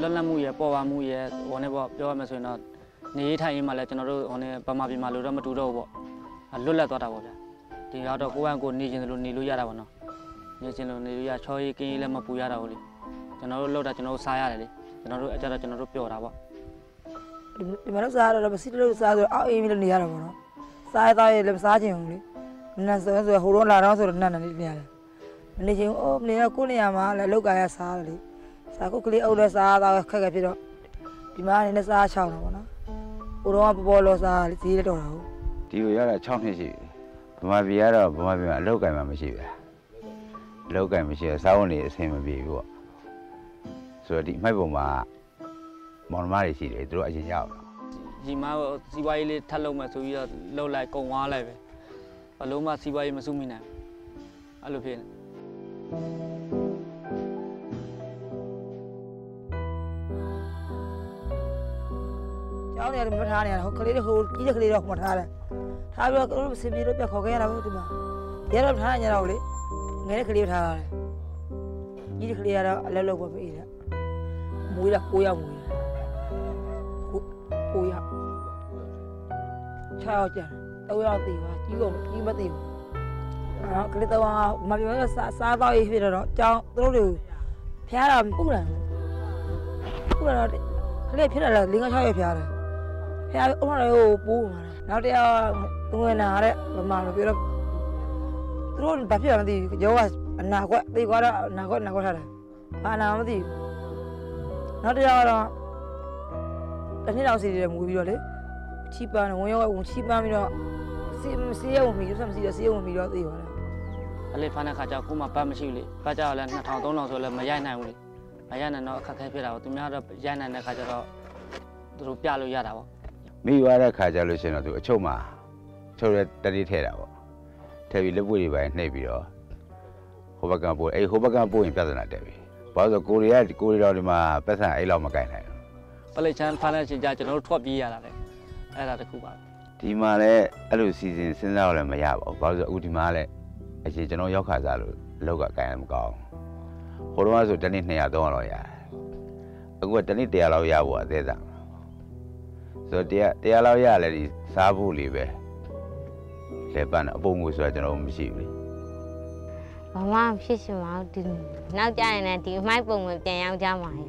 လွတ်လပ်မှုရဲ့ပေါ်ပါမှုရဲ့ဟိုနဲ့ပေါ့ပြောရမယ်ဆိုရင်တော့နေထိုင်ရေးမှာလည်းကျွန်တော်တို့ဟိုနဲ့ဗမာပြည်မှာလို့တော့မတူတော့ဘူးပေါ့လွတ်လပ်သွားတာပေါ့ဗျာဒီတော့ကိုယ့်အကိုနေခြင်းလို့နေလို့ရတာပေါ့နော်နေခြင်းလို့နေလို့ရချောရေးကင်းရေးလည်းမပူရတာဘူးလေကျွန်တော်တို့လောက်တာကျွန်တော်တို့စားရတယ်လေကျွန်တော်တို့အကြတော့ကျွန်တော်တို့ပျော်တာပေါ့ဒီမှာတော့စားရတော့မစီတလို့စားဆိုအောက်အေးပြီးလို့နေရတာပေါ့နော်စားရသားရလည်းမစားချင်ဘူးလေနန်းဆိုဟိုတော့လာတော့ဆိုတော့နန်းနေနေရတယ်နေချင်းအိုးနေတော့ကိုနေရမှာလည်းလောက်ကရစားတယ်လေစားကုတ်ကလေးအုပ်လည်းစားသားခက်ခက်ဖြစ်တော့ဒီမှာနေနဲ့စားချောင်းတာပေါ့နော်ဟိုတော့ပေါ်လောစားဈေးလည်းတော်တာဟုတ်ဒီကိုရတာ6နှစ်ရှိပြီဗမာပြည်ကတော့ဗမာပြည်မှာအလောက်ကင်မှမရှိဘူးအလောက်ကင်မရှိတော့စားဝန်တွေအဆင်မပြေဘူးပေါ့ဆိုတော့ဒီမိုက်ပုံမှာမောင်နှမတွေရှိတယ်သူတို့အရင်ရောက်တော့ဒီမှာစီးပွားရေးလေးထပ်လုပ်မယ်ဆိုပြီးတော့လှုပ်လိုက်ကုံသွားလိုက်ပဲဘလုံးမှစီးပွားရေးမစုမိနိုင်အဲ့လိုဖြစ်နေကျောင်းနေတယ်မထားနေရဟိုကလေးတွေဟိုကြီးတဲ့ကလေးတော့မထားတယ်ထားပြီးတော့စင်ပြေတော့ပြခေါ်ခဲ့ရတာဘူးဒီမှာရတော့ထားနေကြတော့လေငယ်တဲ့ကလေးထားရတယ်ကြီးတဲ့ကလေးကတော့အလဲလောက်ပဲပြေးတယ်မွေးတာ9ယောက်မွေးတယ်9ယောက်6ယောက်ကြာ3ယောက်သေးပါကြီးကုန်ကြီးမသေးဘူးကလေးတော့မပြောရစားတော့ရေးဖြစ်တော့ကျောင်းသူတို့တွေဖျားတာပူတယ်ပူတော့ကလေးဖြစ်လာတယ်5-6ရက်ဖျားတယ်ဖျားဥမတော်ကိုပူးမှာနောက်တစ်ယောက်ငွေနာတဲ့ဗမာလိုပြောတော့သူတို့ဘာဖြစ်လဲမသိဘူးယောကအနာကွက်သိကွာတော့အနာကွက်ထားတယ်ဘာနာမသိဘူးနောက်တစ်ယောက်ကတော့တစ်နှစ်လောက်စီတယ်မူပြီးတော့လေချီပန်းဝင်ရောဝင်ချီပန်းပြီးတော့စီးရုံမီရွတ်မစီတော့စီးရုံမီတော့သိပါတယ်အလေးဖားတဲ့ခါကျကိုမှပတ်မရှိဘူးလေပတ်ကြတော့လည်း2000-3000ဆိုလည်းမရိုက်နိုင်ဘူးလေမရိုက်နိုင်တော့အခက်ခဲဖြစ်တာပေါ့သူများတော့ရိုက်နိုင်တဲ့ခါကျတော့သူတို့ပြလို့ရတာပေါ့မိသွားတဲ့ခါကျလို့ရှိရင်တော့သူအချုပ်မှာချုပ်တဲ့တတိထဲတာပေါ့ထည့်ပြီးလက်ပွေတွေပိုင်းနှိပ်ပြီးတော့ဟိုဘက်ကပို့အဲ့ဟိုဘက်ကပို့ရင်ပြဿနာတက်ပြီဘာလို့ဆိုကိုရီးယားတော့ဒီမှာပတ်စံအဲ့လောက်မကင်နိုင်ဘူးပလိချန်ဖားတဲ့ချိန်ကျကျွန်တော်တို့ထွက်ပြေးရတာလေအဲ့ဒါတခုပါဒီမှာလည်းအဲ့လိုစီစဉ်စဉ်းစားတော့လည်းမရပါဘူးဘာလို့ဆိုအခုဒီမှာလည်းအရင်ကျွန်တော်ရောက်ခါစားလို့အလောက်ကကင်မကောင်းဟိုတော့ဆိုတနေ့200-300လောက်ရတယ်အခုကတနေ့100လောက်ရဖို့အသေးစားဆိုတော့100လောက်ရလဲဒီစားဖို့လေးပဲလဲပန်းအပုံငွေဆိုတာကျွန်တော်မရှိဘူးလေဘာမှဖြစ်ရှင်မအောင်ဒီနောက်ကြရင်လည်းဒီအမိုက်ပုံကိုပြန်ရောက်ကြမှာလေ